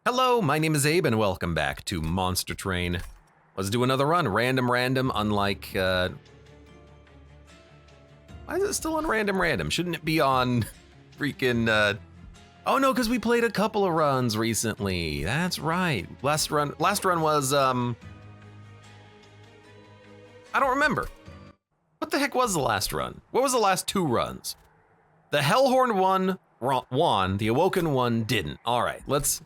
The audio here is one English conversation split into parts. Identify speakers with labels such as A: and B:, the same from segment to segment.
A: Hello, my name is Abe and welcome back to Monster Train. Let's do another run, random, unlike, why is it still on random? Shouldn't it be on freaking, oh no, because we played a couple of runs recently. That's right. Last run was, I don't remember. What the heck was the last run? What was the last two runs? The Hellhorn one won, the Awoken one didn't. All right, let's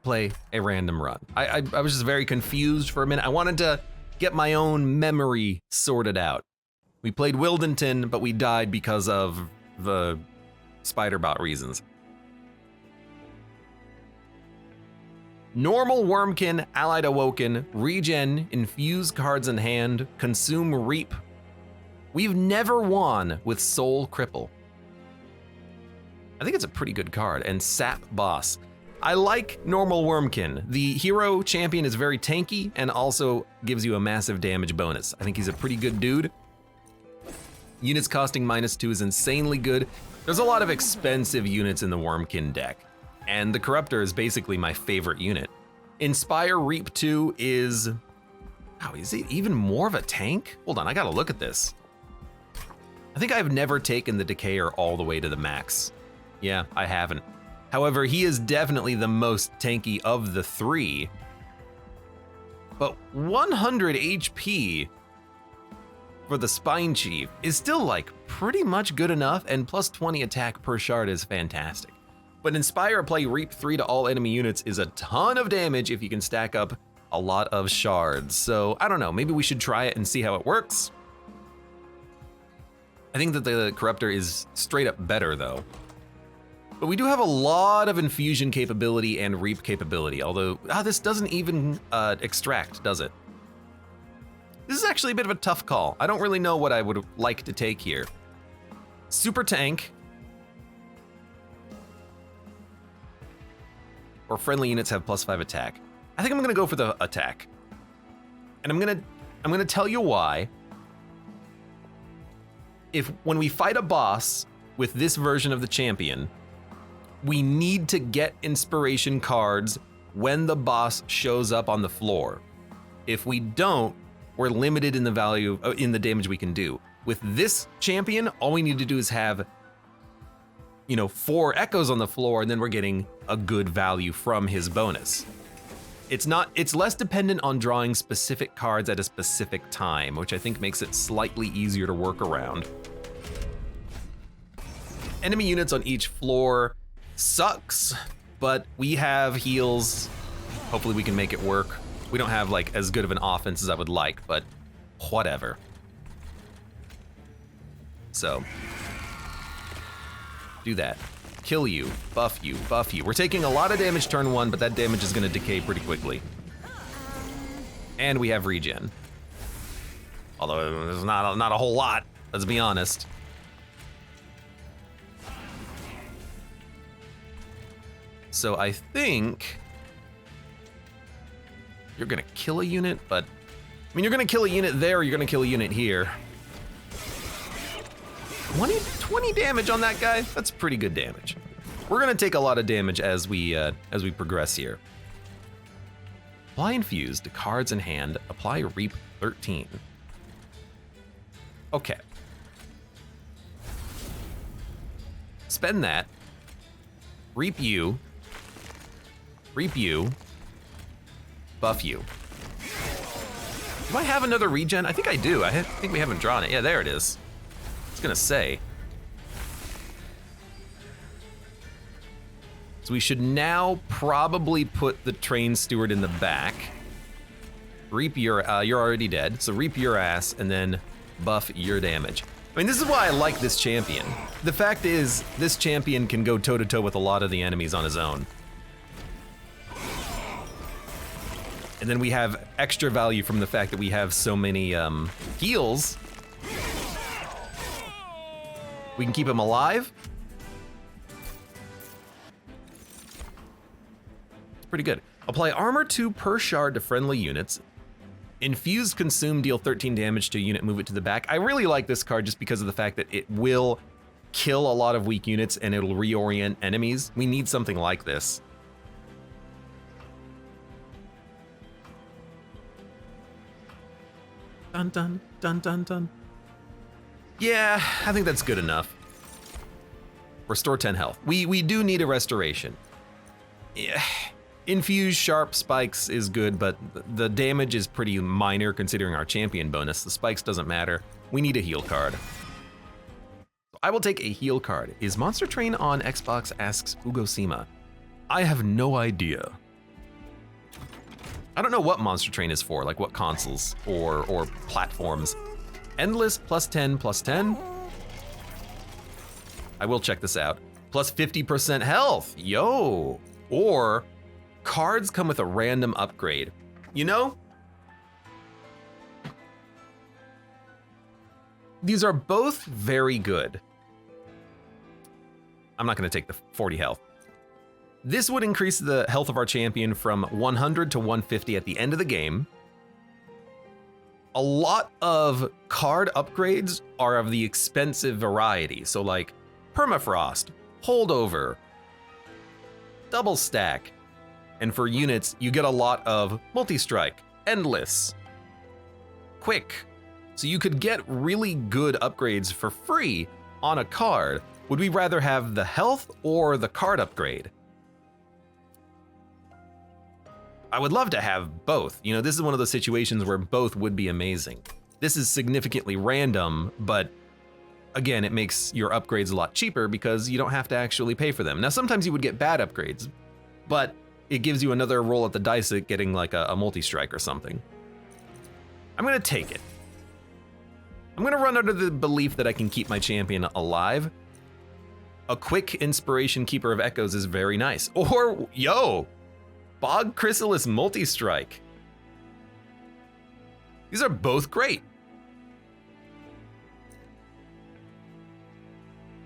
A: play a random run. I was just very confused for a minute. I wanted to get my own memory sorted out. We played Wildenton, but we died because of the Spiderbot reasons. Normal Wormkin, Allied Awoken, Regen, Infuse cards in hand, Consume Reap. We've never won with Soul Cripple. I think it's a pretty good card, and Sap Boss. I like Normal Wormkin. The hero champion is very tanky and also gives you a massive damage bonus. I think he's a pretty good dude. Units costing -2 is insanely good. There's a lot of expensive units in the Wormkin deck, and the Corruptor is basically my favorite unit. Inspire Reap 2 is, wow, is it even more of a tank? Hold on, I gotta look at this. I think I've never taken the Decayer all the way to the max. Yeah, I haven't. However, he is definitely the most tanky of the three. But 100 HP for the Spine Chief is still like pretty much good enough, and plus 20 attack per shard is fantastic. But Inspire Play Reap 3 to all enemy units is a ton of damage if you can stack up a lot of shards. So I don't know, maybe we should try it and see how it works. I think that the Corruptor is straight up better though. But we do have a lot of infusion capability and reap capability, although this doesn't even extract, does it? This is actually a bit of a tough call. I don't really know what I would like to take here. Super tank. Or friendly units have +5 attack. I think I'm gonna go for the attack. And I'm gonna tell you why. When we fight a boss with this version of the champion, we need to get inspiration cards when the boss shows up on the floor. If we don't, we're limited in the value, in the damage we can do. With this champion, all we need to do is have, 4 echoes on the floor, and then we're getting a good value from his bonus. It's less dependent on drawing specific cards at a specific time, which I think makes it slightly easier to work around. Enemy units on each floor sucks, but we have heals. Hopefully we can make it work. We don't have like as good of an offense as I would like, but whatever. So, do that. Kill you, buff you, buff you. We're taking a lot of damage turn 1, but that damage is gonna decay pretty quickly. And we have regen. Although there's not a whole lot, let's be honest. So I think you're gonna kill a unit, but I mean, you're gonna kill a unit there, or you're gonna kill a unit here. 20 damage on that guy? That's pretty good damage. We're gonna take a lot of damage as we progress here. Apply Infuse to cards in hand, apply Reap 13. Okay. Spend that, Reap you, buff you. Do I have another regen? I think I do. I think we haven't drawn it. Yeah, there it is. I was gonna say. So we should now probably put the Train Steward in the back. Reap you're already dead, so reap your ass and then buff your damage. I mean, this is why I like this champion. The fact is, this champion can go toe-to-toe with a lot of the enemies on his own. And then we have extra value from the fact that we have so many heals. We can keep him alive. It's pretty good. Apply armor 2 per shard to friendly units. Infuse Consume, deal 13 damage to a unit, move it to the back. I really like this card just because of the fact that it will kill a lot of weak units and it'll reorient enemies. We need something like this. Dun dun dun dun dun. Yeah, I think that's good enough. Restore 10 health. We do need a restoration. Yeah. Infuse sharp spikes is good, but the damage is pretty minor considering our champion bonus. The spikes doesn't matter. We need a heal card. So I will take a heal card. Is Monster Train on Xbox, asks Ugosima. I have no idea. I don't know what Monster Train is for, like what consoles or platforms. Endless +10 +10. I will check this out. Plus 50% health, yo. Or cards come with a random upgrade. You know? These are both very good. I'm not gonna take the 40 health. This would increase the health of our champion from 100 to 150 at the end of the game. A lot of card upgrades are of the expensive variety. So like Permafrost, Holdover, Double Stack. And for units, you get a lot of Multi-Strike, Endless, Quick. So you could get really good upgrades for free on a card. Would we rather have the health or the card upgrade? I would love to have both. You know, this is one of those situations where both would be amazing. This is significantly random, but again, it makes your upgrades a lot cheaper because you don't have to actually pay for them. Now, sometimes you would get bad upgrades, but it gives you another roll at the dice at getting like a multi-strike or something. I'm gonna take it. I'm gonna run under the belief that I can keep my champion alive. A quick Inspiration Keeper of Echoes is very nice. Or, yo, Bog Chrysalis Multi-Strike. These are both great.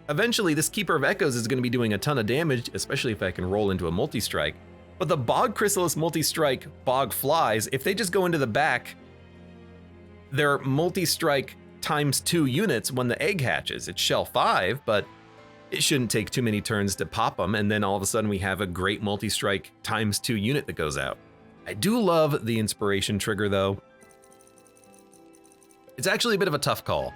A: Eventually, this Keeper of Echoes is going to be doing a ton of damage, especially if I can roll into a multi-strike. But the Bog Chrysalis multi-strike Bog Flies, if they just go into the back, they're multi-strike ×2 units when the egg hatches. It's shell 5, but it shouldn't take too many turns to pop them, and then all of a sudden we have a great multi-strike ×2 unit that goes out. I do love the inspiration trigger though. It's actually a bit of a tough call.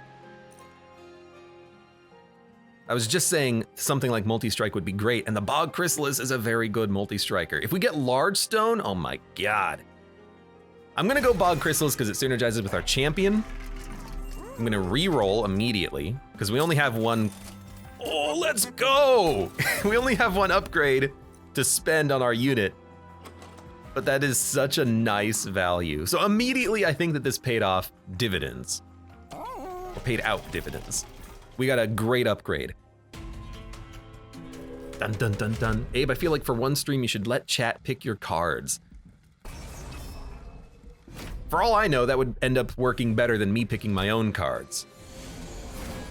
A: I was just saying something like multi-strike would be great, and the Bog Chrysalis is a very good multi-striker. If we get Large Stone, oh my god. I'm gonna go Bog Chrysalis because it synergizes with our champion. I'm gonna re-roll immediately, because we only have one. Oh, let's go! We only have one upgrade to spend on our unit, but that is such a nice value. So immediately I think that this paid off dividends, or paid out dividends. We got a great upgrade. Dun dun dun dun. Abe, I feel like for one stream you should let chat pick your cards. For all I know, that would end up working better than me picking my own cards.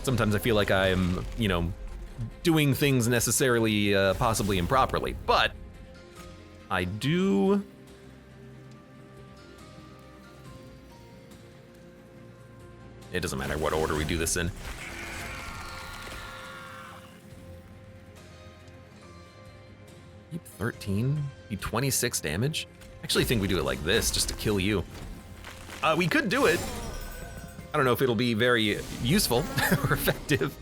A: Sometimes I feel like I'm, you know, doing things necessarily, possibly improperly, but I do. It doesn't matter what order we do this in. Keep 13, be 26 damage. I actually think we do it like this just to kill you. We could do it. I don't know if it'll be very useful or effective.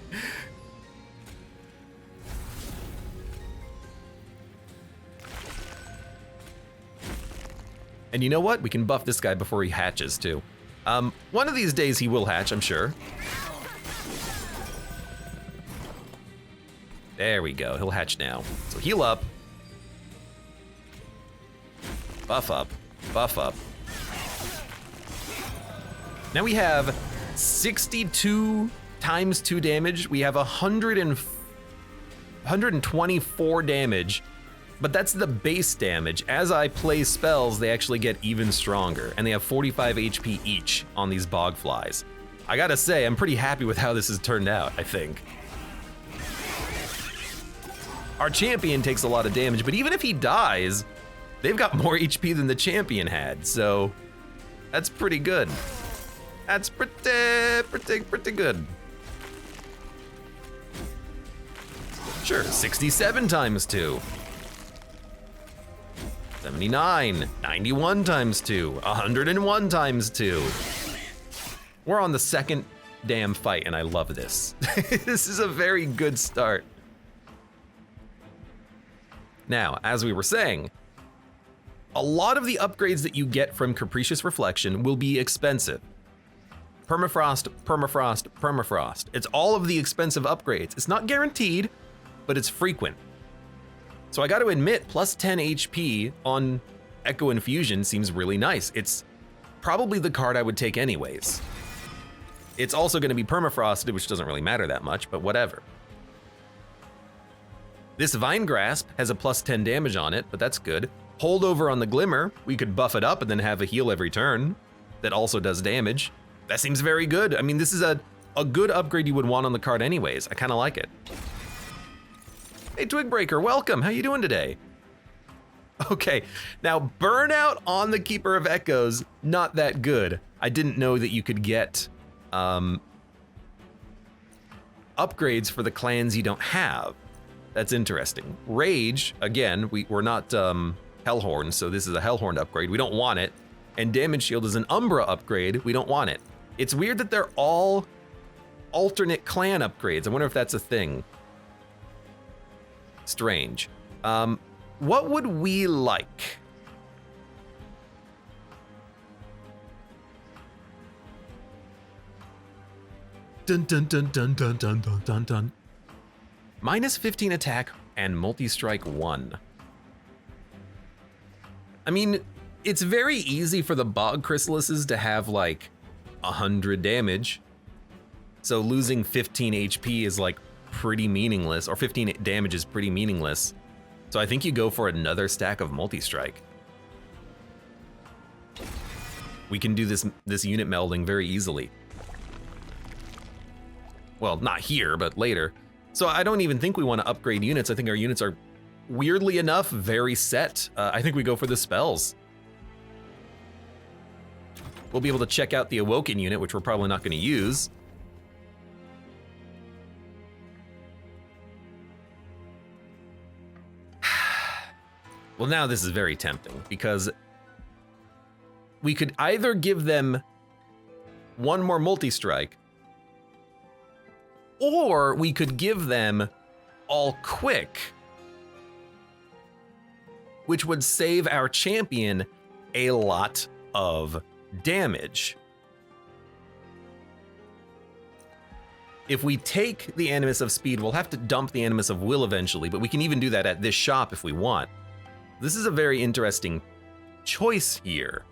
A: And you know what? We can buff this guy before he hatches too. One of these days he will hatch, I'm sure. There we go, he'll hatch now. So heal up. Buff up, buff up. Now we have 62 ×2 damage. We have 124 damage, but that's the base damage. As I play spells, they actually get even stronger, and they have 45 HP each on these bog flies. I gotta say, I'm pretty happy with how this has turned out, I think. Our champion takes a lot of damage, but even if he dies, they've got more HP than the champion had, so that's pretty good. That's pretty good. Sure, 67 ×2. 79, 91 ×2, 101 ×2. We're on the second damn fight, and I love this. This is a very good start. Now, as we were saying, a lot of the upgrades that you get from Capricious Reflection will be expensive. Permafrost, permafrost, permafrost. It's all of the expensive upgrades. It's not guaranteed, but it's frequent. So I got to admit, plus 10 HP on Echo Infusion seems really nice. It's probably the card I would take anyways. It's also going to be permafrosted, which doesn't really matter that much, but whatever. This Vine Grasp has a plus 10 damage on it, but that's good. Holdover on the Glimmer, we could buff it up and then have a heal every turn that also does damage. That seems very good. I mean, this is a good upgrade you would want on the card anyways. I kind of like it. Hey, Twigbreaker, welcome. How you doing today? Okay, now Burnout on the Keeper of Echoes, not that good. I didn't know that you could get upgrades for the clans you don't have. That's interesting. Rage, again, we're not Hellhorn, so this is a Hellhorn upgrade. We don't want it. And Damage Shield is an Umbra upgrade. We don't want it. It's weird that they're all alternate clan upgrades. I wonder if that's a thing. Strange. What would we like? Dun dun dun dun dun dun dun dun dun. Minus 15 attack and multi-strike 1. I mean, it's very easy for the Bog Chrysalises to have like 100 damage. So losing 15 HP is like pretty meaningless, or 15 damage is pretty meaningless. So I think you go for another stack of multi-strike. We can do this unit melding very easily. Well, not here, but later. So I don't even think we want to upgrade units. I think our units are, weirdly enough, very set. I think we go for the spells. We'll be able to check out the Awoken unit, which we're probably not going to use. Well, now this is very tempting, because we could either give them one more multi-strike, or we could give them all quick, which would save our champion a lot of damage. If we take the Animus of Speed, we'll have to dump the Animus of Will eventually, but we can even do that at this shop if we want. This is a very interesting choice here.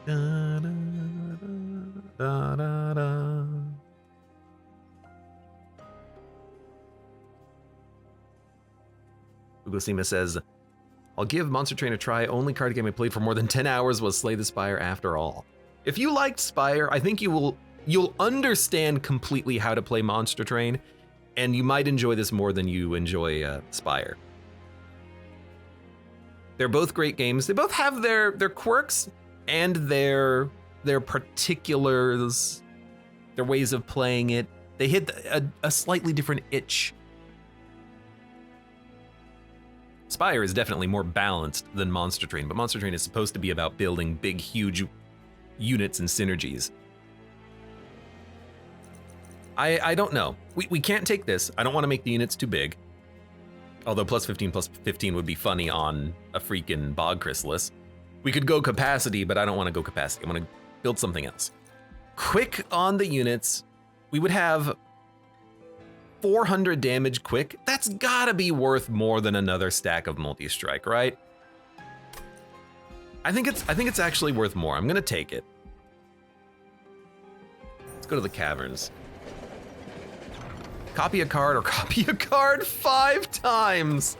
A: Da, da, da, da, da. Ugosima says, I'll give Monster Train a try. Only card game I played for more than 10 hours was Slay the Spire after all. If you liked Spire, I think you'll understand completely how to play Monster Train, and you might enjoy this more than you enjoy Spire. They're both great games. They both have their quirks and their particulars, their ways of playing it. They hit a slightly different itch. Spire is definitely more balanced than Monster Train, but Monster Train is supposed to be about building big, huge units and synergies. I don't know. We can't take this. I don't want to make the units too big. Although plus 15 would be funny on a freaking Bog Chrysalis. We could go capacity, but I don't want to go capacity. I want to build something else. Quick on the units. We would have 400 damage quick. That's gotta be worth more than another stack of multi-strike, right? I think it's actually worth more. I'm gonna take it. Let's go to the caverns. Copy a card or copy a card 5 times.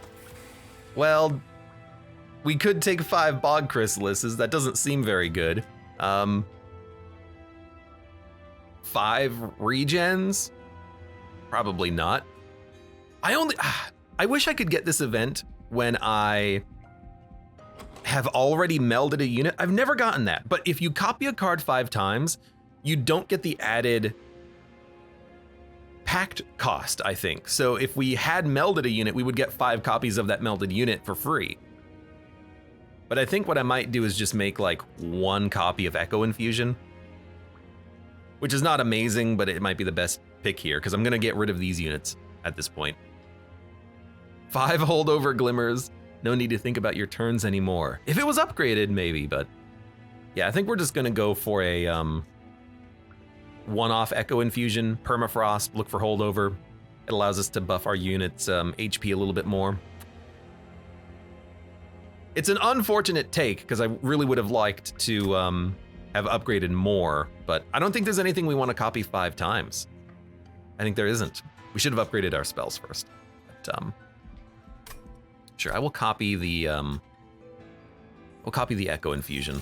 A: Well, we could take 5 Bog Chrysalises. That doesn't seem very good. 5 regens? Probably not. I wish I could get this event when I have already melded a unit. I've never gotten that, but if you copy a card 5 times, you don't get the added pact cost, I think. So if we had melded a unit, we would get 5 copies of that melded unit for free. But I think what I might do is just make like one copy of Echo Infusion, which is not amazing, but it might be the best pick here because I'm gonna get rid of these units at this point. 5 holdover glimmers. No need to think about your turns anymore. If it was upgraded, maybe, but yeah, I think we're just gonna go for a one-off Echo Infusion, Permafrost, look for holdover. It allows us to buff our units' HP a little bit more. It's an unfortunate take, because I really would have liked to have upgraded more, but I don't think there's anything we want to copy 5 times. I think there isn't. We should have upgraded our spells first. But, sure, I will copy the Echo Infusion.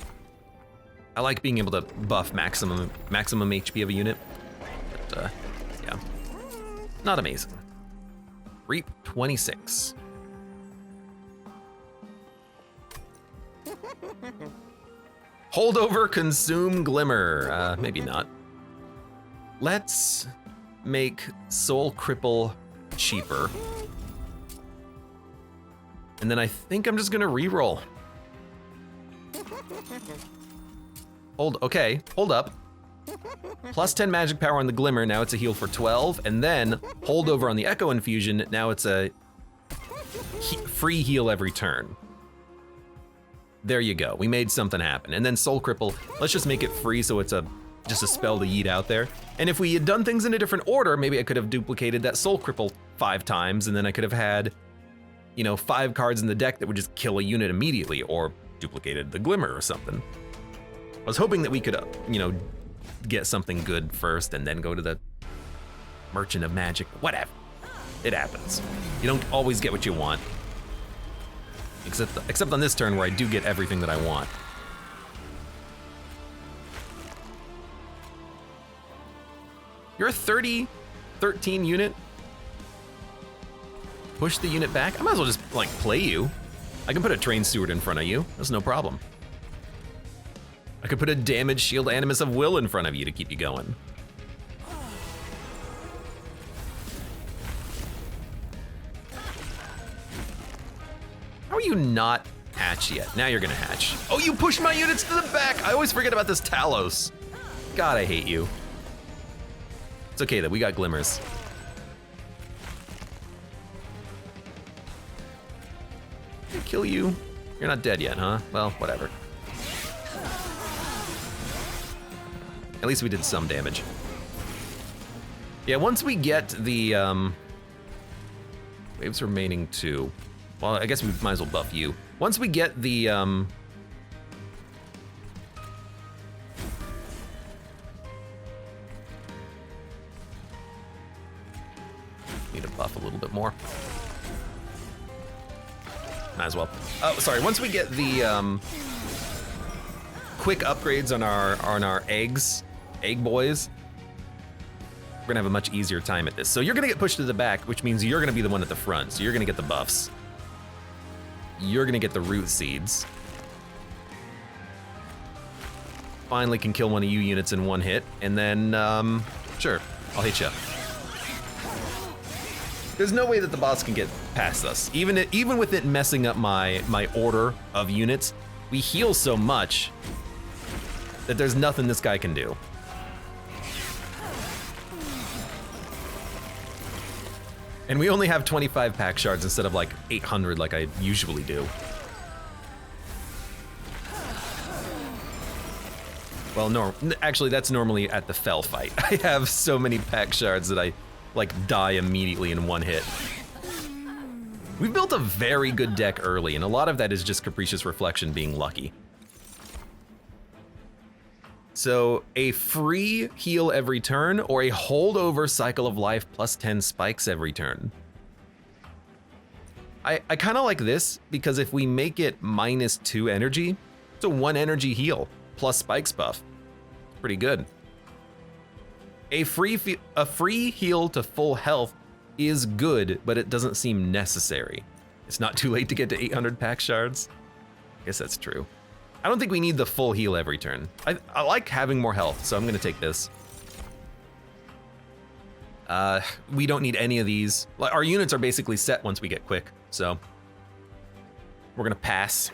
A: I like being able to buff maximum HP of a unit, but yeah, not amazing. Reap 26. Holdover, consume glimmer. Maybe not. Let's make Soul Cripple cheaper. And then I think I'm just gonna reroll. Okay, hold up. Plus 10 magic power on the glimmer, now it's a heal for 12, and then holdover on the Echo Infusion, now it's a free heal every turn. There you go, we made something happen. And then Soul Cripple, let's just make it free so it's just a spell to yeet out there. And if we had done things in a different order, maybe I could have duplicated that Soul Cripple 5 times, and then I could have had, 5 cards in the deck that would just kill a unit immediately, or duplicated the Glimmer or something. I was hoping that we could, get something good first and then go to the Merchant of Magic. Whatever, it happens. You don't always get what you want. Except on this turn where I do get everything that I want. You're a 13 unit? Push the unit back? I might as well just, play you. I can put a Train Steward in front of you. That's no problem. I could put a Damage Shield Animus of Will in front of you to keep you going. How are you not hatch yet? Now you're gonna hatch. Oh, you pushed my units to the back! I always forget about this Talos. God, I hate you. It's okay though, we got glimmers. Did I kill you? You're not dead yet, huh? Well, whatever. At least we did some damage. Yeah, once we get the waves remaining 2. Well, I guess we might as well buff you. Once we get the need to buff a little bit more. Might as well. Oh, sorry. Once we get the quick upgrades on our egg boys, we're gonna have a much easier time at this. So you're gonna get pushed to the back, which means you're gonna be the one at the front. So you're gonna get the buffs. You're gonna get the root seeds. Finally can kill one of you units in one hit, and then, sure, I'll hit you. There's no way that the boss can get past us. Even with it messing up my order of units, we heal so much that there's nothing this guy can do. And we only have 25 pack shards instead of 800 like I usually do. Well, no, actually that's normally at the fell fight. I have so many pack shards that I die immediately in one hit. We've built a very good deck early, and a lot of that is just Capricious Reflection being lucky. So a free heal every turn, or a holdover Cycle of Life plus 10 spikes every turn. I kind of like this, because if we make it -2 energy, it's a 1 energy heal, plus spikes buff. Pretty good. A free heal to full health is good, but it doesn't seem necessary. It's not too late to get to 800 pack shards. I guess that's true. I don't think we need the full heal every turn. I like having more health, so I'm gonna take this. We don't need any of these. Our units are basically set once we get quick, so we're gonna pass.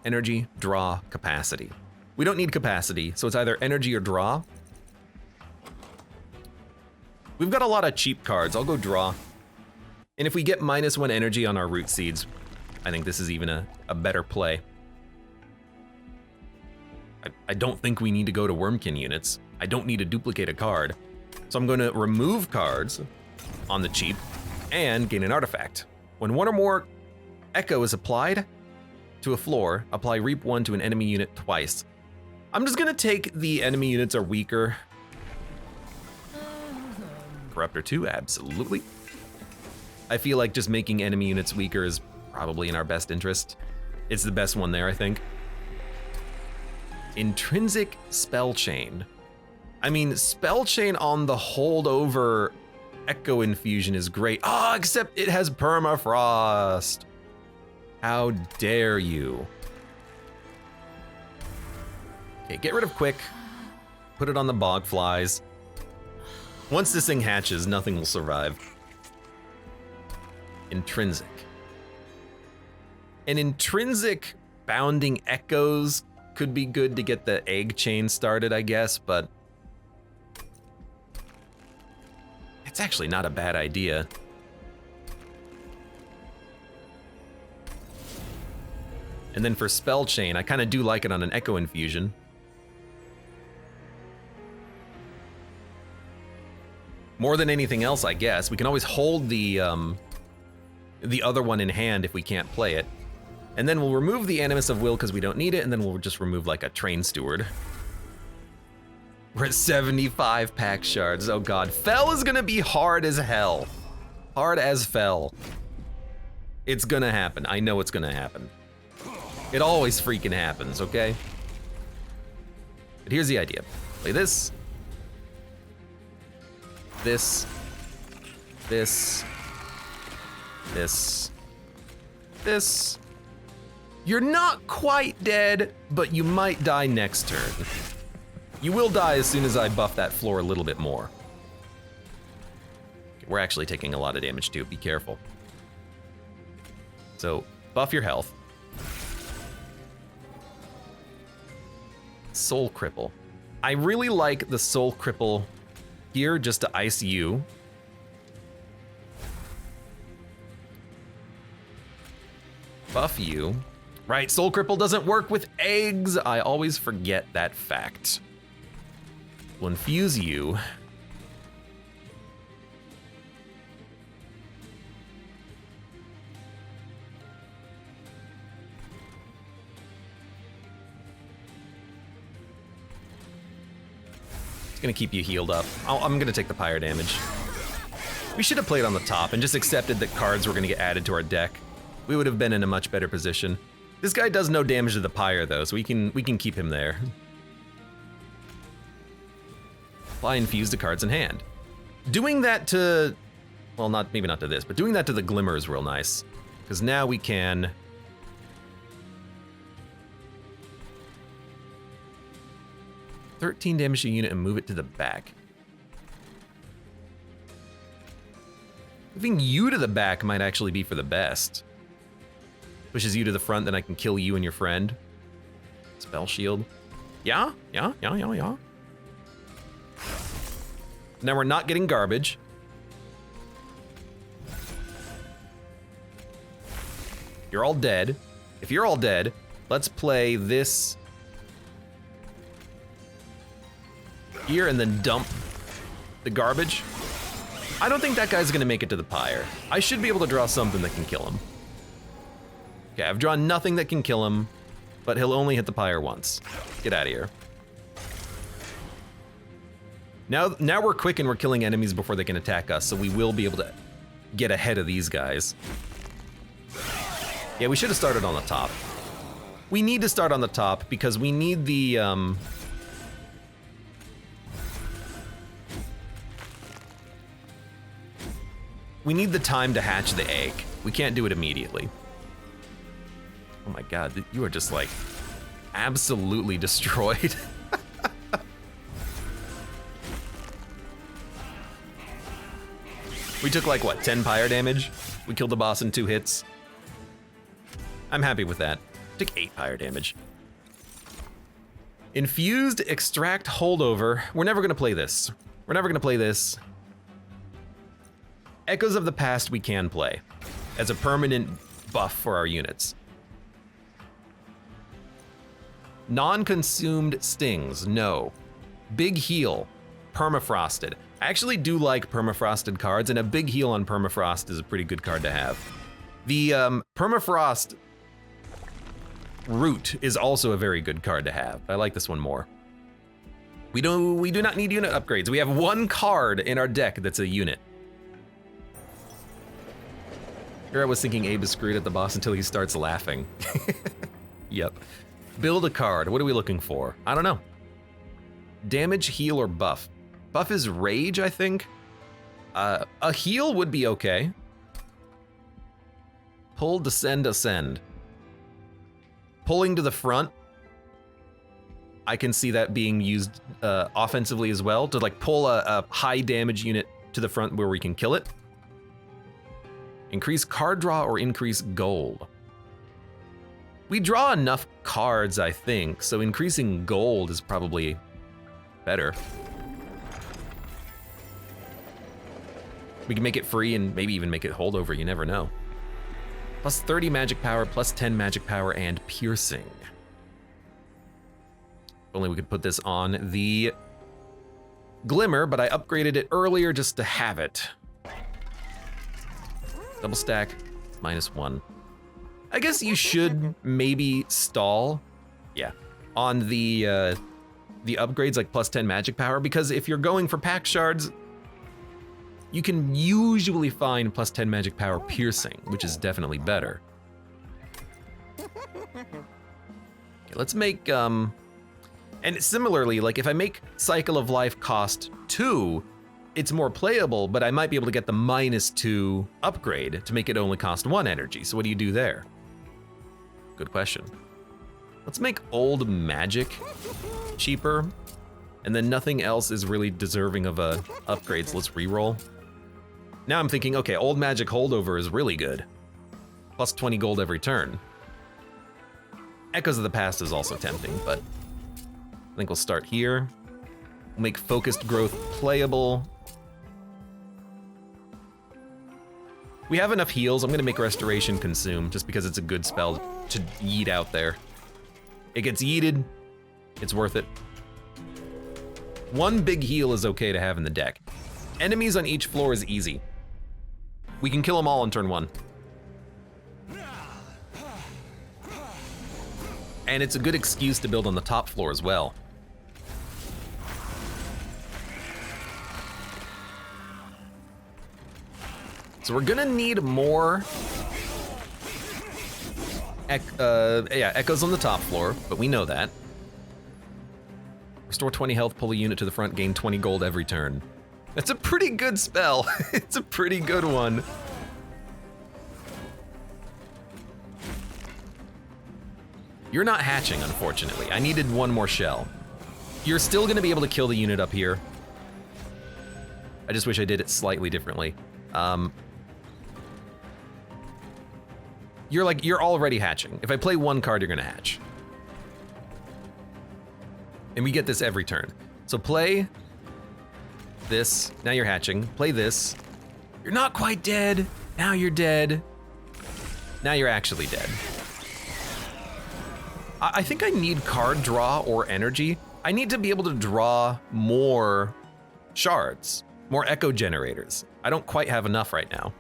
A: Energy, draw, capacity. We don't need capacity, so it's either energy or draw. We've got a lot of cheap cards. I'll go draw. And if we get -1 energy on our root seeds, I think this is even a better play. I don't think we need to go to Wormkin units. I don't need to duplicate a card. So I'm going to remove cards on the cheap and gain an artifact. When one or more echo is applied to a floor, apply Reap 1 to an enemy unit twice. I'm just going to take the enemy units are weaker. Corruptor 2, absolutely. I feel like just making enemy units weaker is probably in our best interest. It's the best one there, I think. Intrinsic Spell Chain. I mean, Spell Chain on the holdover Echo Infusion is great. Ah, except it has Permafrost. How dare you? Okay, get rid of Quick. Put it on the Bogflies. Once this thing hatches, nothing will survive. Intrinsic. An intrinsic bounding echoes could be good to get the egg chain started, I guess, but it's actually not a bad idea. And then for spell chain, I kind of do like it on an echo infusion. More than anything else, I guess. We can always hold the other one in hand if we can't play it. And then we'll remove the Animus of Will because we don't need it, and then we'll just remove like a Train Steward. We're at 75 pack shards. Oh god. Fell is gonna be hard as hell. Hard as fell. It's gonna happen. I know it's gonna happen. It always freaking happens, okay? But here's the idea. Play this. This. This. This. This. You're not quite dead, but you might die next turn. You will die as soon as I buff that floor a little bit more. Okay, we're actually taking a lot of damage too, be careful. So, buff your health. Soul Cripple. I really like the Soul Cripple here just to ice you. Buff you. Right, Soul Cripple doesn't work with eggs. I always forget that fact. We'll infuse you. It's gonna keep you healed up. I'm gonna take the pyre damage. We should have played on the top and just accepted that cards were gonna get added to our deck. We would have been in a much better position. This guy does no damage to the pyre though, so we can keep him there. Apply infuse the cards in hand. Doing that to, well, maybe not to this, but doing that to the Glimmer is real nice. Because now we can 13 damage to a unit and move it to the back. Moving you to the back might actually be for the best. Pushes you to the front, then I can kill you and your friend. Spell shield. Yeah. Now we're not getting garbage. You're all dead. If you're all dead, let's play this here and then dump the garbage. I don't think that guy's gonna make it to the pyre. I should be able to draw something that can kill him. Okay, I've drawn nothing that can kill him, but he'll only hit the pyre once. Get out of here. Now we're quick and we're killing enemies before they can attack us, so we will be able to get ahead of these guys. Yeah, we should have started on the top. We need to start on the top because we need the, we need the time to hatch the egg. We can't do it immediately. Oh my god, you are just like absolutely destroyed. We took like what, 10 pyre damage? We killed the boss in 2 hits. I'm happy with that. Take 8 fire damage. Infused Extract Holdover. We're never gonna play this. We're never gonna play this. Echoes of the Past we can play as a permanent buff for our units. Non-consumed stings, no. Big heal, permafrosted. I actually do like permafrosted cards, and a big heal on permafrost is a pretty good card to have. The permafrost root is also a very good card to have. I like this one more. We do not need unit upgrades. We have one card in our deck that's a unit. Here I was thinking Abe is screwed at the boss until he starts laughing. Yep. Build a card. What are we looking for? I don't know. Damage, heal, or buff. Buff is rage, I think. A heal would be okay. Pull, descend, ascend. Pulling to the front. I can see that being used offensively as well, to like pull a high damage unit to the front where we can kill it. Increase card draw or increase gold. We draw enough cards, I think, so increasing gold is probably better. We can make it free and maybe even make it holdover, you never know. Plus 30 magic power, plus 10 magic power, and piercing. If only we could put this on the Glimmer, but I upgraded it earlier just to have it. Double stack, -1. I guess you should maybe stall, yeah, on the upgrades like plus 10 magic power, because if you're going for pack shards, you can usually find plus 10 magic power piercing, which is definitely better. Okay, let's make, and similarly, like if I make Cycle of Life cost 2, it's more playable, but I might be able to get the -2 upgrade to make it only cost 1 energy. So what do you do there? Good question. Let's make old magic cheaper, and then nothing else is really deserving of upgrades. Let's reroll. Now I'm thinking, okay, old magic holdover is really good. Plus 20 gold every turn. Echoes of the Past is also tempting, but I think we'll start here. We'll make focused growth playable. We have enough heals. I'm gonna make Restoration consume just because it's a good spell to yeet out there. It gets yeeted, it's worth it. One big heal is okay to have in the deck. Enemies on each floor is easy. We can kill them all on turn 1. And it's a good excuse to build on the top floor as well. So we're gonna need more echoes on the top floor, but we know that. Restore 20 health, pull a unit to the front, gain 20 gold every turn. That's a pretty good spell. It's a pretty good one. You're not hatching, unfortunately. I needed one more shell. You're still gonna be able to kill the unit up here. I just wish I did it slightly differently. You're already hatching. If I play one card, you're gonna hatch. And we get this every turn. So play this, now you're hatching. Play this, you're not quite dead. Now you're dead. Now you're actually dead. I think I need card draw or energy. I need to be able to draw more shards, more echo generators. I don't quite have enough right now.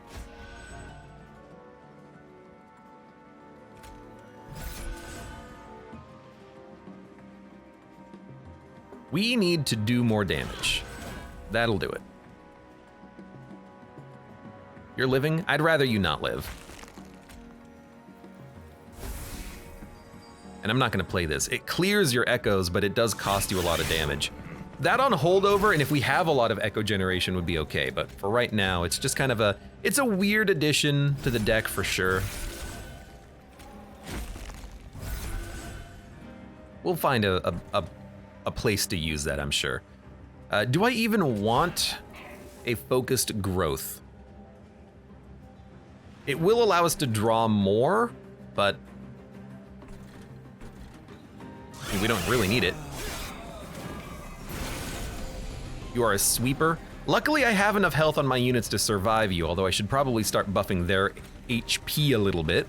A: We need to do more damage. That'll do it. You're living? I'd rather you not live. And I'm not gonna play this. It clears your echoes, but it does cost you a lot of damage. That on holdover, and if we have a lot of echo generation would be okay, but for right now, it's just kind of it's a weird addition to the deck for sure. We'll find a place to use that, I'm sure. Do I even want a focused growth? It will allow us to draw more, but we don't really need it. You are a sweeper. Luckily, I have enough health on my units to survive you, although I should probably start buffing their HP a little bit.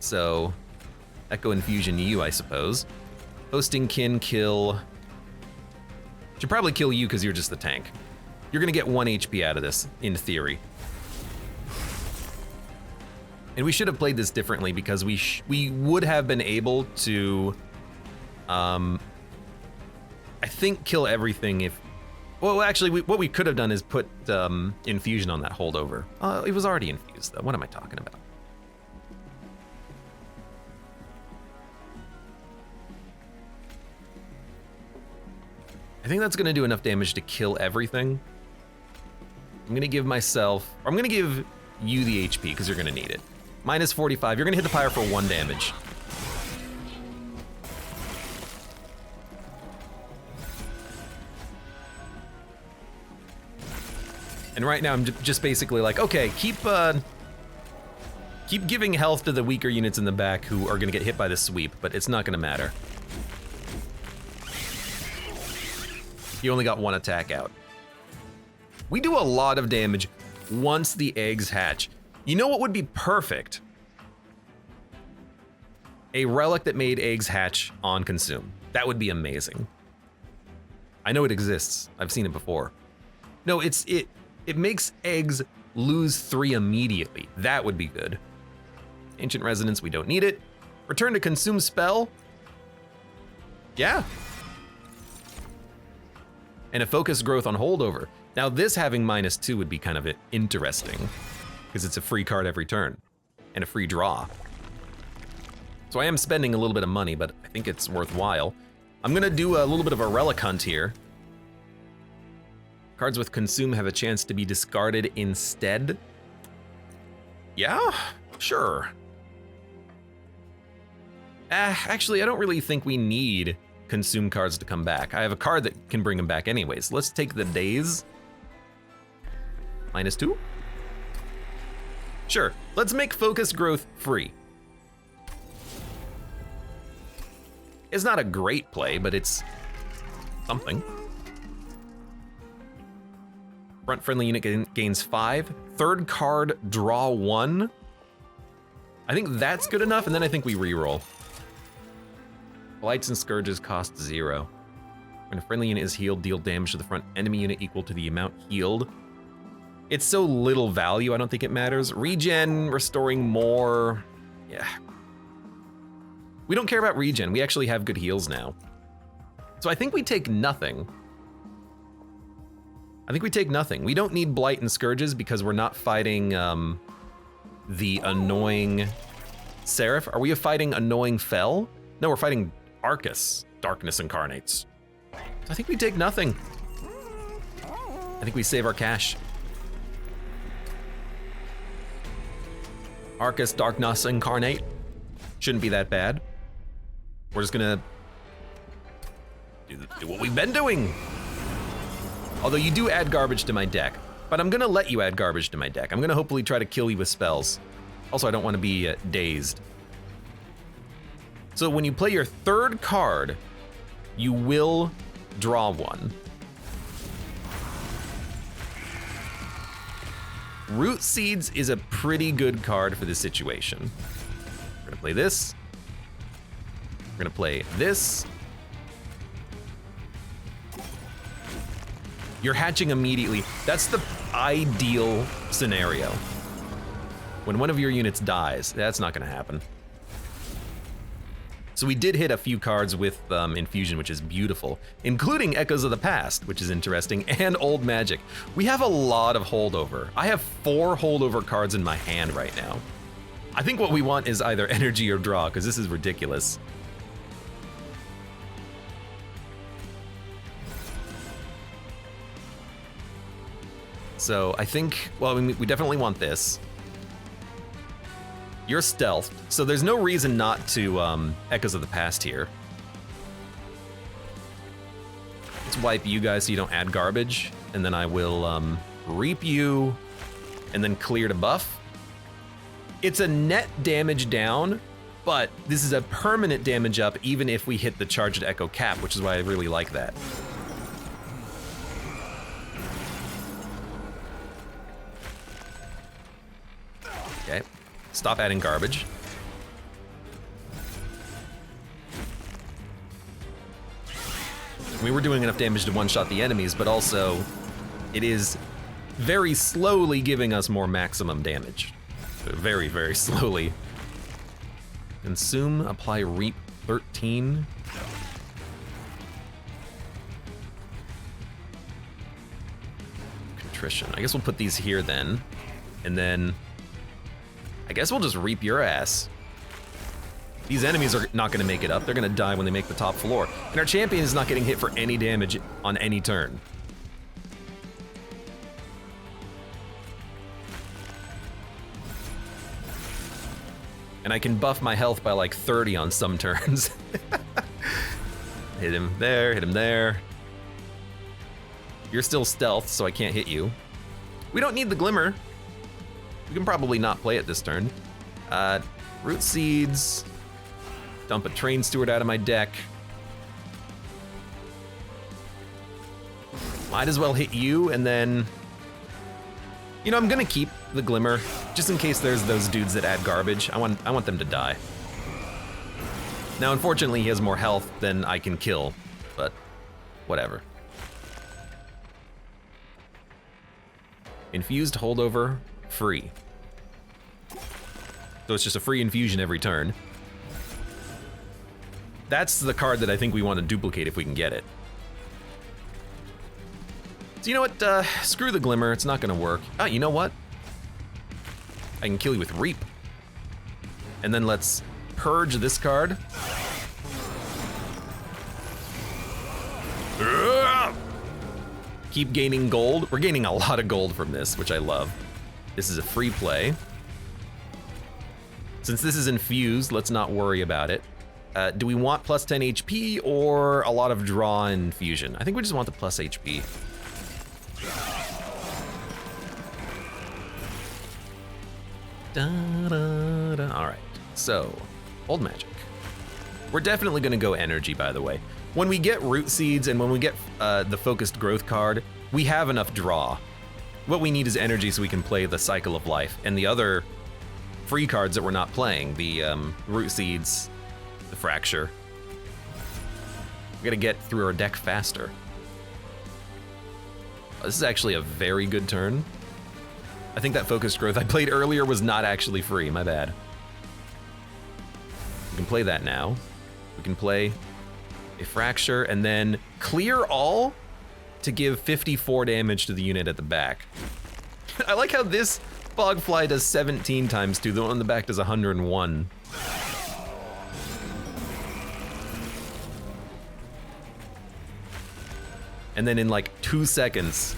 A: So, Echo Infusion you, I suppose. Hosting Kin kill. Should probably kill you because you're just the tank. You're gonna get 1 HP out of this, in theory. And we should have played this differently because we would have been able to, I think, kill everything if. Well, actually, what we could have done is put infusion on that holdover. It was already infused, though. What am I talking about? I think that's gonna do enough damage to kill everything. I'm gonna give myself, or I'm gonna give you the HP because you're gonna need it. Minus 45, you're gonna hit the pyre for 1 damage. And right now I'm just basically like, okay, keep giving health to the weaker units in the back who are gonna get hit by the sweep, but it's not gonna matter. You only got 1 attack out. We do a lot of damage once the eggs hatch. You know what would be perfect? A relic that made eggs hatch on consume. That would be amazing. I know it exists. I've seen it before. No, it makes eggs lose 3 immediately. That would be good. Ancient Resonance, we don't need it. Return to consume spell. Yeah. And a focus growth on holdover. Now this having -2 would be kind of interesting because it's a free card every turn and a free draw. So I am spending a little bit of money, but I think it's worthwhile. I'm gonna do a little bit of a relic hunt here. Cards with consume have a chance to be discarded instead. Yeah, sure. Actually, I don't really think we need consume cards to come back. I have a card that can bring them back anyways. Let's take the days. -2? Sure, let's make focus growth free. It's not a great play, but it's something. Front friendly unit gains 5. Third card, draw 1. I think that's good enough, and then I think we reroll. Blights and Scourges cost 0. When a friendly unit is healed, deal damage to the front enemy unit equal to the amount healed. It's so little value, I don't think it matters. Regen, restoring more, yeah. We don't care about regen, we actually have good heals now. So I think we take nothing. We don't need Blight and Scourges because we're not fighting the annoying Seraph. Are we fighting annoying Fel? No, we're fighting Arcus, Darkness Incarnates. So I think we take nothing. I think we save our cash. Arcus, Darkness Incarnate. Shouldn't be that bad. We're just gonna do what we've been doing. Although you do add garbage to my deck, but I'm gonna let you add garbage to my deck. I'm gonna hopefully try to kill you with spells. Also, I don't wanna be dazed. So when you play your third card, you will draw 1. Root Seeds is a pretty good card for this situation. We're gonna play this. We're gonna play this. You're hatching immediately. That's the ideal scenario. When one of your units dies, that's not gonna happen. So we did hit a few cards with Infusion, which is beautiful, including Echoes of the Past, which is interesting, and Old Magic. We have a lot of holdover. I have 4 holdover cards in my hand right now. I think what we want is either energy or draw, because this is ridiculous. So I think, well, we definitely want this. You're stealthed, so there's no reason not to Echoes of the Past here. Let's wipe you guys so you don't add garbage, and then I will reap you, and then clear to buff. It's a net damage down, but this is a permanent damage up even if we hit the Charged Echo cap, which is why I really like that. Okay, stop adding garbage. We were doing enough damage to one-shot the enemies, but also it is very slowly giving us more maximum damage. Very, very slowly. Consume, apply Reap 13. Contrition. I guess we'll put these here then. And then I guess we'll just reap your ass. These enemies are not gonna make it up. They're gonna die when they make the top floor. And our champion is not getting hit for any damage on any turn. And I can buff my health by like 30 on some turns. Hit him there, hit him there. You're still stealth, so I can't hit you. We don't need the Glimmer. We can probably not play it this turn. Root Seeds. Dump a Train Steward out of my deck. Might as well hit you, and then... You know, I'm gonna keep the Glimmer, just in case there's those dudes that add garbage. I want them to die. Now, unfortunately, he has more health than I can kill, but whatever. Infused Holdover, free. So it's just a free infusion every turn. That's the card that I think we want to duplicate if we can get it. So you know what, screw the Glimmer, it's not gonna work. Oh, you know what? I can kill you with Reap. And then let's purge this card. Keep gaining gold. We're gaining a lot of gold from this, which I love. This is a free play. Since this is infused, let's not worry about it. Do we want plus 10 HP or a lot of draw and fusion? I think we just want the plus HP. Da, da, da. All right, so old magic. We're definitely gonna go energy, by the way. When we get root seeds and when we get the focused growth card, we have enough draw. What we need is energy so we can play the cycle of life and the other free cards that we're not playing, the root seeds, the fracture. We gotta get through our deck faster. This is actually a very good turn. I think that focused growth I played earlier was not actually free, my bad. We can play that now. We can play a fracture and then clear all to give 54 damage to the unit at the back. I like how this Bogfly does 17 times 2, the one on the back does 101. And then in like 2 seconds,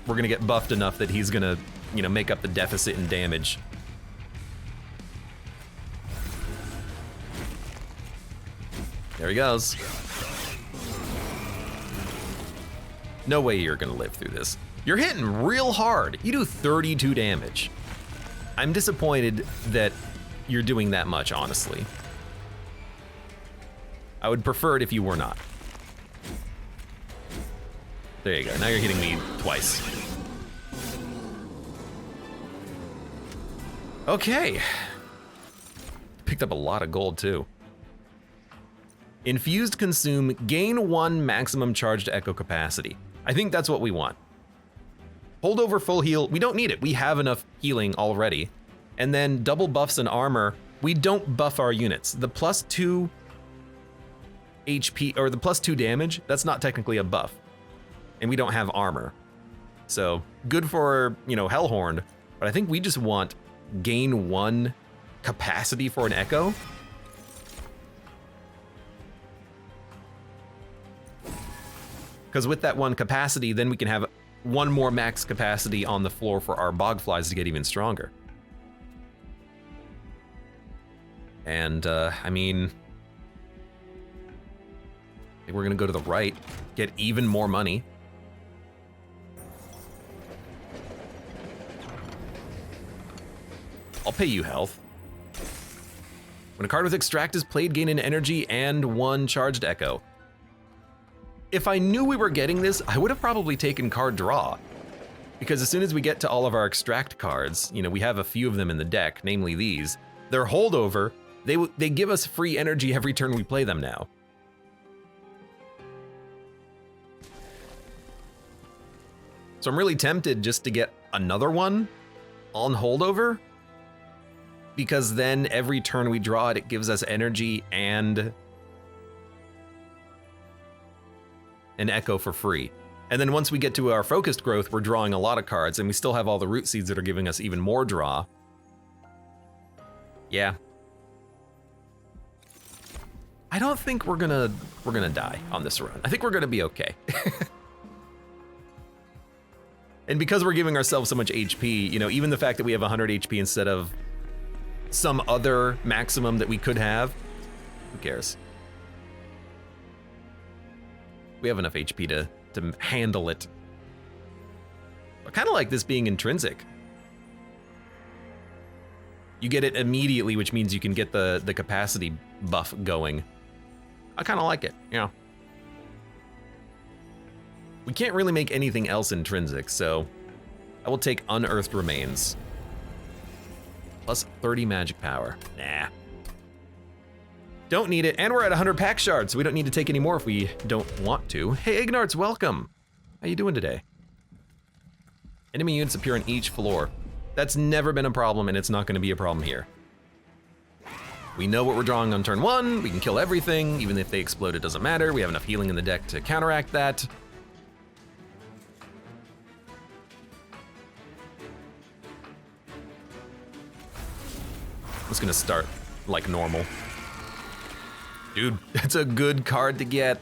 A: we're gonna get buffed enough that he's gonna, you know, make up the deficit in damage. There he goes. No way you're gonna live through this. You're hitting real hard. You do 32 damage. I'm disappointed that you're doing that much, honestly. I would prefer it if you were not. There you go, now you're hitting me twice. Okay. Picked up a lot of gold too. Infused consume, gain 1 maximum charged echo capacity. I think that's what we want. Hold over full heal, we don't need it. We have enough healing already. And then double buffs and armor, we don't buff our units. The plus 2 HP, or the plus 2 damage, that's not technically a buff. And we don't have armor. So good for, you know, Hellhorn, but I think we just want gain 1 capacity for an echo. Because with that 1 capacity, then we can have 1 more max capacity on the floor for our Bogflies to get even stronger. And, I mean, I think we're gonna go to the right, get even more money. I'll pay you health. When a card with Extract is played, gain an energy and 1 charged echo. If I knew we were getting this, I would have probably taken card draw. Because as soon as we get to all of our Extract cards, you know, we have a few of them in the deck, namely these. They're holdover. They give us free energy every turn we play them now. So I'm really tempted just to get another one on holdover, because then every turn we draw it, it gives us energy and an echo for free. And then once we get to our focused growth, we're drawing a lot of cards, and we still have all the root seeds that are giving us even more draw. Yeah. I don't think we're gonna die on this run. I think we're gonna be okay. And because we're giving ourselves so much HP, you know, even the fact that we have 100 HP instead of some other maximum that we could have, who cares? We have enough HP to handle it. I kind of like this being intrinsic. You get it immediately, which means you can get the capacity buff going. I kind of like it, yeah. We can't really make anything else intrinsic, so I will take Unearthed Remains. Plus 30 magic power. Nah. Don't need it, and we're at 100 pack shards, so we don't need to take any more if we don't want to. Hey, Ignarts, welcome. How you doing today? Enemy units appear on each floor. That's never been a problem, and it's not gonna be a problem here. We know what we're drawing on turn 1, we can kill everything, even if they explode, it doesn't matter. We have enough healing in the deck to counteract that. I'm just gonna start like normal. Dude, it's a good card to get.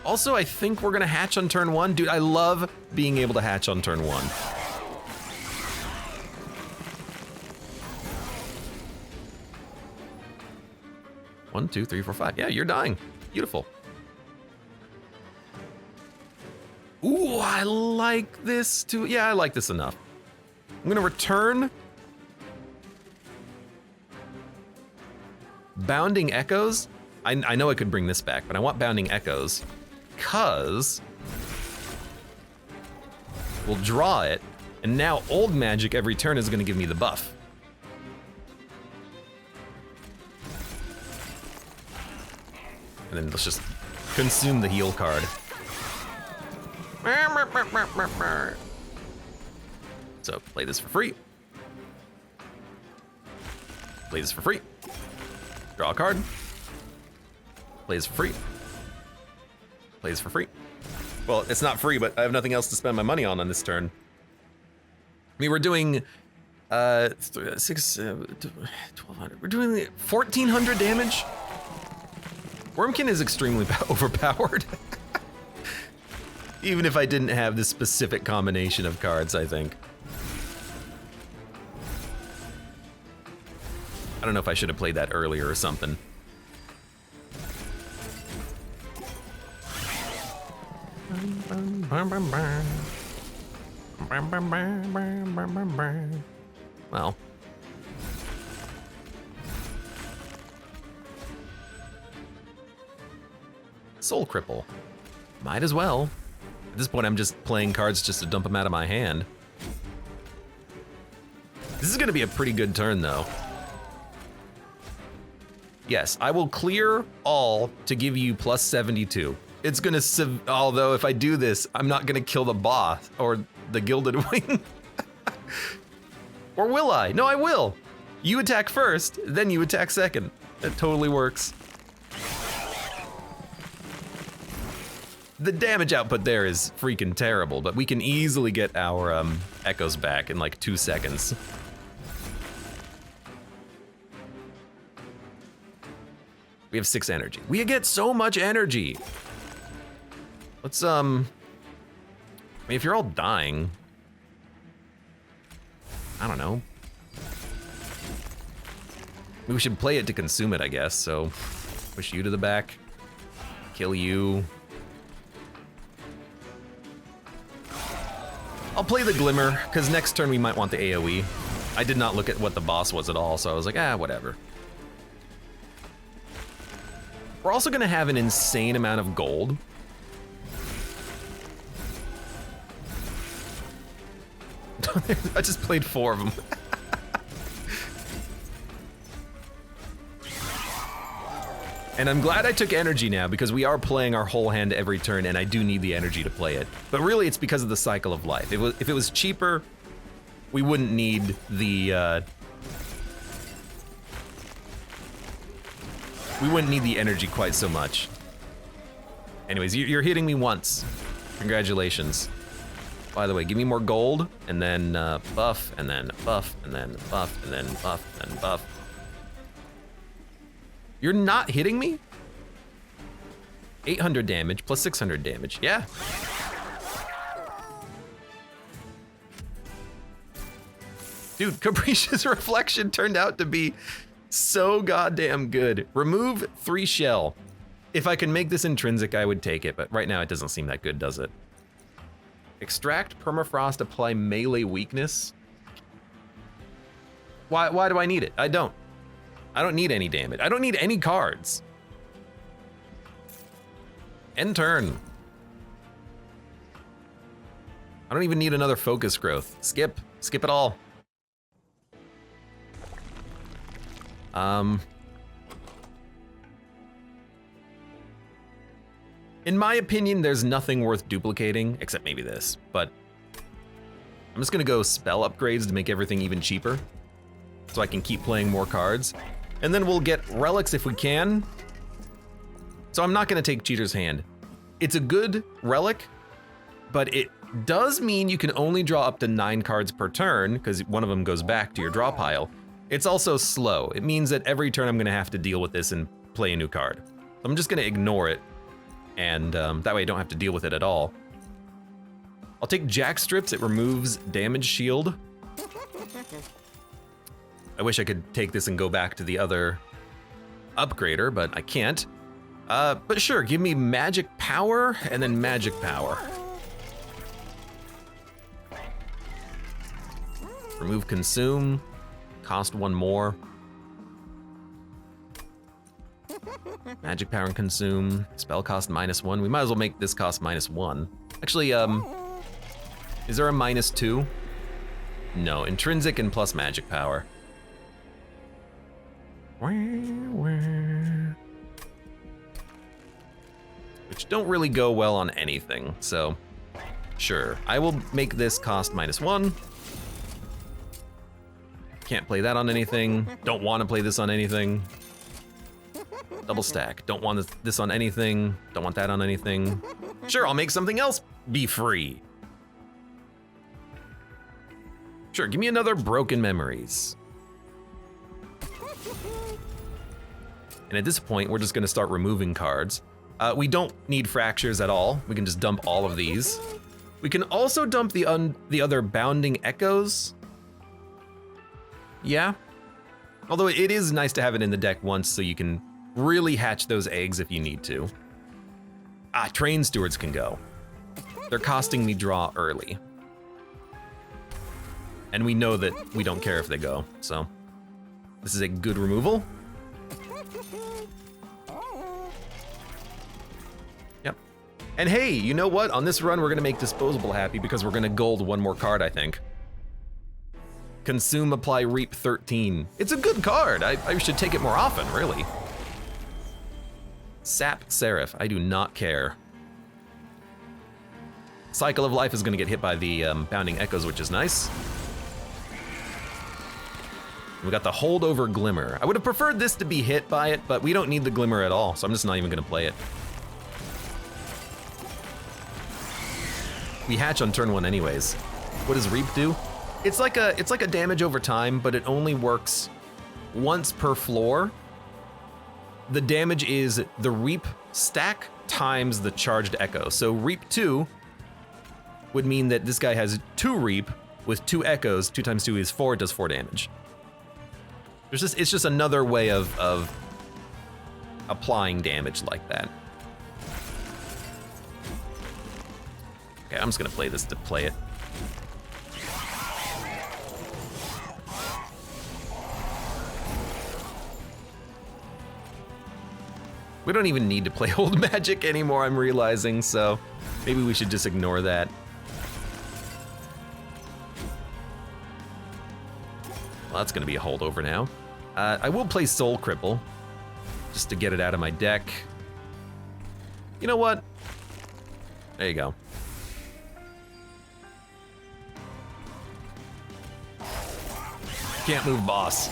A: Also, I think we're gonna hatch on turn 1. Dude, I love being able to hatch on turn 1. One, two, three, four, five. Yeah, you're dying. Beautiful. Ooh, I like this too. Yeah, I like this enough. I'm gonna return Bounding Echoes. I know I could bring this back, but I want Bounding Echoes because we'll draw it, and now Old Magic every turn is gonna give me the buff. And then let's just consume the heal card. So play this for free. Play this for free. Draw a card. Play this for free. Play this for free. Well, it's not free, but I have nothing else to spend my money on this turn. I mean, we're doing 1200. We're doing 1400 damage. Wormkin is extremely overpowered. Even if I didn't have this specific combination of cards, I think. I don't know if I should have played that earlier or something. Well. Soul Cripple. Might as well. At this point, I'm just playing cards just to dump them out of my hand. This is gonna be a pretty good turn, though. Yes, I will clear all to give you plus 72. It's gonna, although if I do this, I'm not gonna kill the boss or the Gilded Wing. Or will I? No, I will. You attack first, then you attack second. That totally works. The damage output there is freaking terrible, but we can easily get our echoes back in like 2 seconds. We have 6 energy. We get so much energy. Let's, I mean, if you're all dying, I don't know. We should play it to consume it, I guess, so push you to the back, kill you. I'll play the Glimmer, because next turn we might want the AoE. I did not look at what the boss was at all, so I was like, whatever. We're also gonna have an insane amount of gold. I just played 4 of them. And I'm glad I took energy now because we are playing our whole hand every turn and I do need the energy to play it. But really it's because of the cycle of life. If it was cheaper, we wouldn't need the energy quite so much. Anyways, you're hitting me once. Congratulations. By the way, give me more gold, and then buff, and then buff, and then buff, and then buff, and then buff. You're not hitting me? 800 damage plus 600 damage, yeah. Dude, Capricious Reflection turned out to be so goddamn good. Remove 3 shell. If I can make this intrinsic, I would take it, but right now it doesn't seem that good, does it? Extract permafrost, apply melee weakness. Why do I need it? I don't need any damage. I don't need any cards. End turn. I don't even need another focus growth. Skip it all. In my opinion, there's nothing worth duplicating, except maybe this, but I'm just gonna go spell upgrades to make everything even cheaper, so I can keep playing more cards. And then we'll get relics if we can. So I'm not gonna take Cheater's Hand. It's a good relic, but it does mean you can only draw up to 9 cards per turn, because one of them goes back to your draw pile. It's also slow. It means that every turn I'm gonna have to deal with this and play a new card. I'm just gonna ignore it. And that way I don't have to deal with it at all. I'll take Jack Strips, it removes damage shield. I wish I could take this and go back to the other upgrader, but I can't. But sure, give me magic power and then magic power. Remove consume, cost 1 more. Magic power and consume, spell cost -1. We might as well make this cost -1. Actually, is there a -2? No, intrinsic and plus magic power. Which don't really go well on anything, so sure. I will make this cost -1. Can't play that on anything. Don't want to play this on anything. Double stack. Don't want this on anything. Don't want that on anything. Sure, I'll make something else be free. Sure, give me another Broken Memories. And at this point, we're just gonna start removing cards. We don't need Fractures at all. We can just dump all of these. We can also dump the other Bounding Echoes. Yeah. Although it is nice to have it in the deck once so you can really hatch those eggs if you need to. Train Stewards can go. They're costing me draw early. And we know that we don't care if they go, so this is a good removal. Yep. And hey, you know what? On this run, we're gonna make Disposable happy because we're gonna gold 1 more card, I think. Consume, apply, reap 13. It's a good card. I should take it more often, really. Sap Seraph, I do not care. Cycle of Life is gonna get hit by the Bounding Echoes, which is nice. We got the Holdover Glimmer. I would have preferred this to be hit by it, but we don't need the Glimmer at all, so I'm just not even gonna play it. We hatch on turn 1 anyways. What does Reap do? It's like a damage over time, but it only works once per floor. The damage is the Reap stack times the charged Echo. So Reap 2 would mean that this guy has 2 Reap with 2 Echoes. 2 times 2 is 4, it does 4 damage. It's just another way of applying damage like that. Okay, I'm just gonna play this to play it. We don't even need to play Old Magic anymore, I'm realizing, so maybe we should just ignore that. Well, that's gonna be a holdover now. I will play Soul Cripple, just to get it out of my deck. You know what? There you go. Can't move, boss.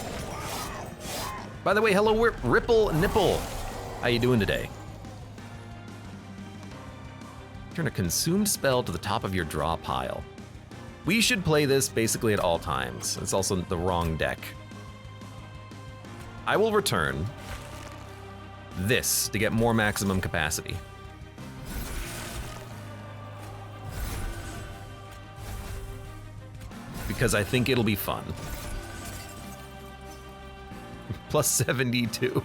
A: By the way, hello, Ripple Nipple. How you doing today? Turn a consumed spell to the top of your draw pile. We should play this basically at all times. It's also the wrong deck. I will return this to get more maximum capacity. Because I think it'll be fun. Plus 72.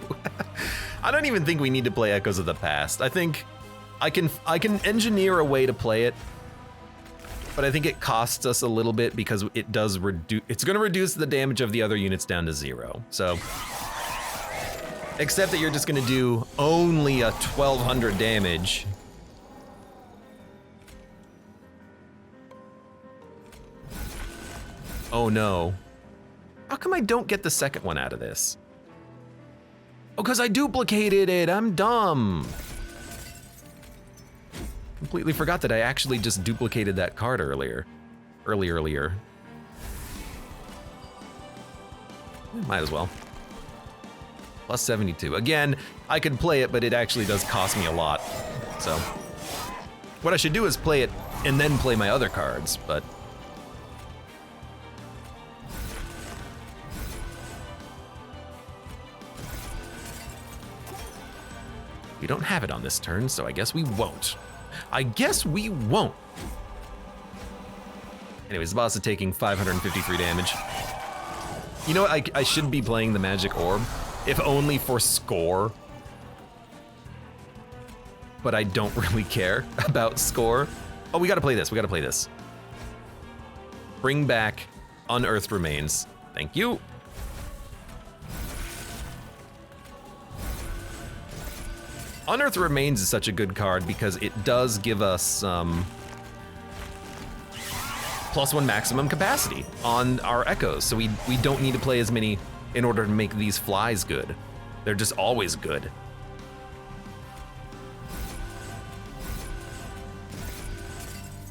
A: I don't even think we need to play Echoes of the Past. I think I can engineer a way to play it, but I think it costs us a little bit because it does reduce. It's going to reduce the damage of the other units down to 0. So, except that you're just going to do only a 1200 damage. Oh no. How come I don't get the second one out of this? Oh, because I duplicated it, I'm dumb. Completely forgot that I actually just duplicated that card earlier. Might as well. Plus 72. Again, I could play it, but it actually does cost me a lot. So, what I should do is play it and then play my other cards, but we don't have it on this turn, so I guess we won't. Anyways, the boss is taking 553 damage. You know what, I should be playing the Magic Orb, if only for score. But I don't really care about score. Oh, we gotta play this, Bring back Unearthed Remains. Thank you. Unearthed Remains is such a good card because it does give us +1 maximum capacity on our echoes, so we don't need to play as many in order to make these flies good. They're just always good.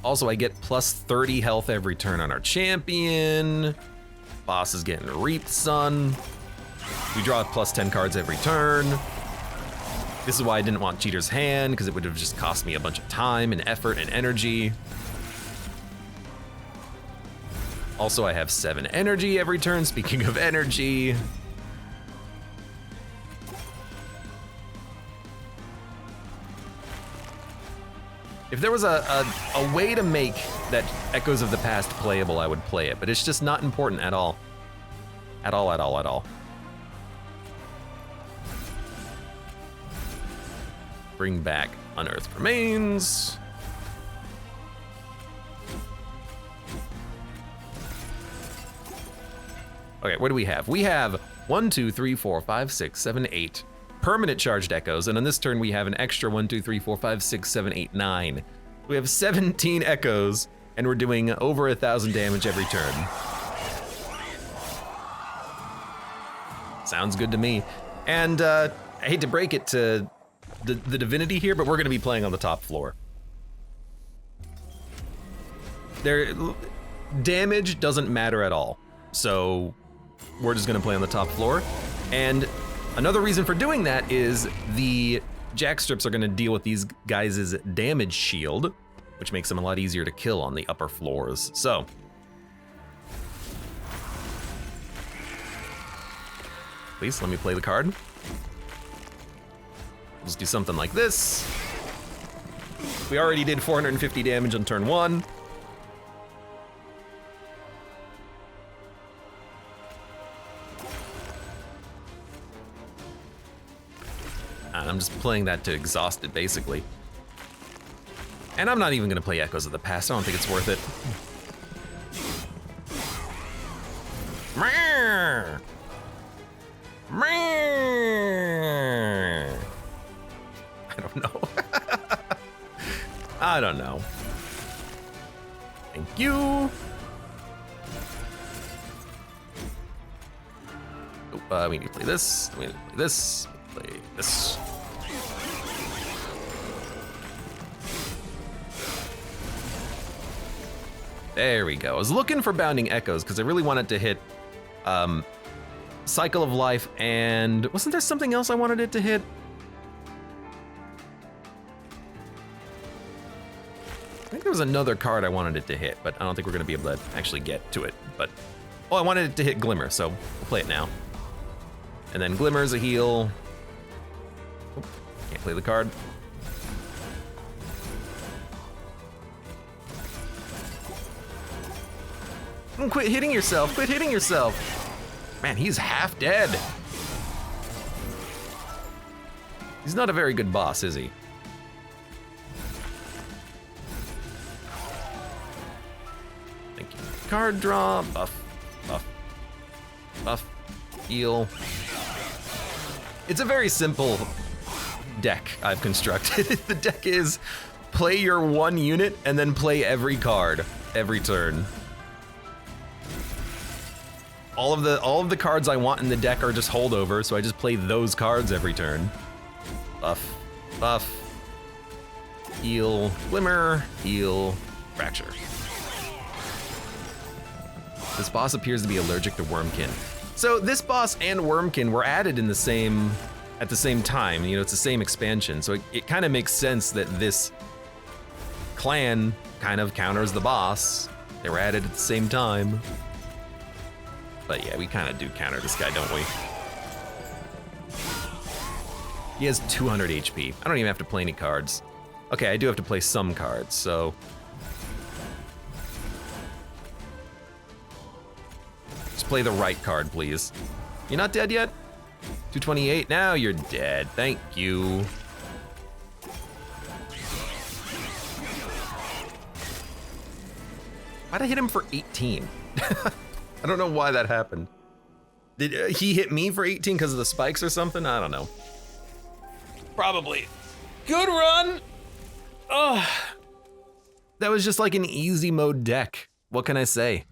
A: Also, I get +30 health every turn on our champion. Boss is getting Reaped Sun. We draw +10 cards every turn. This is why I didn't want Cheater's Hand, because it would have just cost me a bunch of time and effort and energy. Also, I have 7 energy every turn, speaking of energy. If there was a way to make that Echoes of the Past playable, I would play it, but it's just not important at all. At all. Bring back Unearthed Remains. Okay, what do we have? We have 1, 2, 3, 4, 5, 6, 7, 8 permanent charged echoes, and on this turn we have an extra 1, 2, 3, 4, 5, 6, 7, 8, 9. We have 17 echoes, and we're doing over 1,000 damage every turn. Sounds good to me. And I hate to break it to the divinity here, but we're gonna be playing on the top floor. Damage doesn't matter at all, so we're just gonna play on the top floor. And another reason for doing that is the jackstrips are gonna deal with these guys' damage shield, which makes them a lot easier to kill on the upper floors. So, please let me play the card. Let's do something like this. We already did 450 damage on turn 1. And I'm just playing that to exhaust it, basically. And I'm not even gonna play Echoes of the Past. I don't think it's worth it. I don't know. Thank you. We need to play this. We need to play this. Play this. There we go. I was looking for Bounding Echoes because I really wanted to hit Cycle of Life, and wasn't there something else I wanted it to hit? I think there was another card I wanted it to hit, but I don't think we're gonna be able to actually get to it. But, oh, I wanted it to hit Glimmer, so we'll play it now. And then Glimmer's a heal. Oh, can't play the card. Quit hitting yourself, quit hitting yourself. Man, he's half dead. He's not a very good boss, is he? Thank you. Card draw, buff, buff, buff, heal. It's a very simple deck I've constructed. The deck is play your one unit and then play every card every turn. All of the cards I want in the deck are just holdover, so I just play those cards every turn. Buff, buff, heal, Glimmer, heal, fracture. This boss appears to be allergic to Wormkin. So this boss and Wormkin were added in at the same time. You know, it's the same expansion, so it kind of makes sense that this clan kind of counters the boss. They were added at the same time. But yeah, we kind of do counter this guy, don't we? He has 200 HP. I don't even have to play any cards. Okay, I do have to play some cards, so. Just play the right card, please. You're not dead yet? 228, now you're dead, thank you. Why'd I hit him for 18? I don't know why that happened. Did he hit me for 18 because of the spikes or something? I don't know. Probably. Good run! Ugh. That was just like an easy mode deck. What can I say?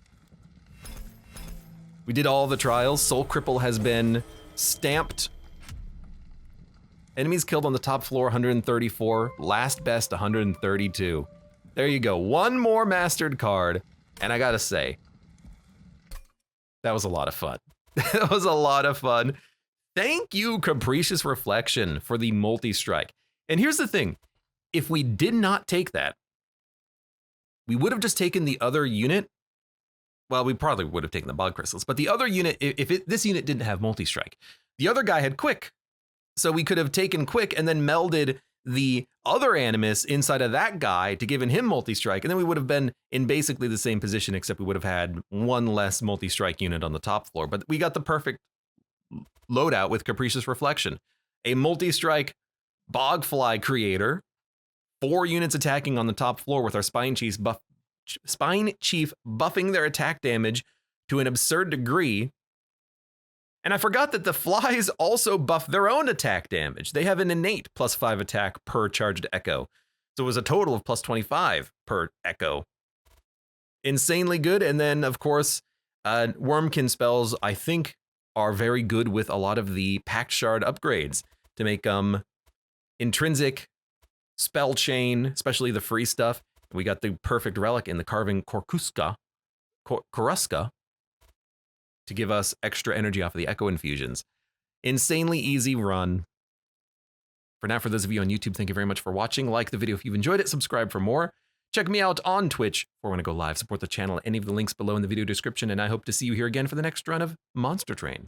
A: We did all the trials. Soul Cripple has been stamped. Enemies killed on the top floor, 134. Last best, 132. There you go. One more mastered card. And I gotta say, that was a lot of fun. That was a lot of fun. Thank you, Capricious Reflection, for the multi-strike. And here's the thing. If we did not take that, we would have just taken the other unit. Well, we probably would have taken the bog crystals, but the other unit, if this unit didn't have multi-strike, the other guy had quick. So we could have taken quick and then melded the other animus inside of that guy to give him multi-strike, and then we would have been in basically the same position, except we would have had one less multi-strike unit on the top floor. But we got the perfect loadout with Capricious Reflection. A multi-strike Bogfly creator, 4 units attacking on the top floor with our Spine Chief buffing their attack damage to an absurd degree. And I forgot that the flies also buff their own attack damage. They have an innate +5 attack per charged echo. So it was a total of +25 per echo. Insanely good. And then, of course, Wormkin spells, I think, are very good with a lot of the Pact Shard upgrades to make intrinsic spell chain, especially the free stuff. We got the perfect relic in the Carving Koruska, to give us extra energy off of the Echo Infusions. Insanely easy run. For now, for those of you on YouTube, thank you very much for watching. Like the video if you've enjoyed it, subscribe for more. Check me out on Twitch for when I go live. Support the channel at any of the links below in the video description, and I hope to see you here again for the next run of Monster Train.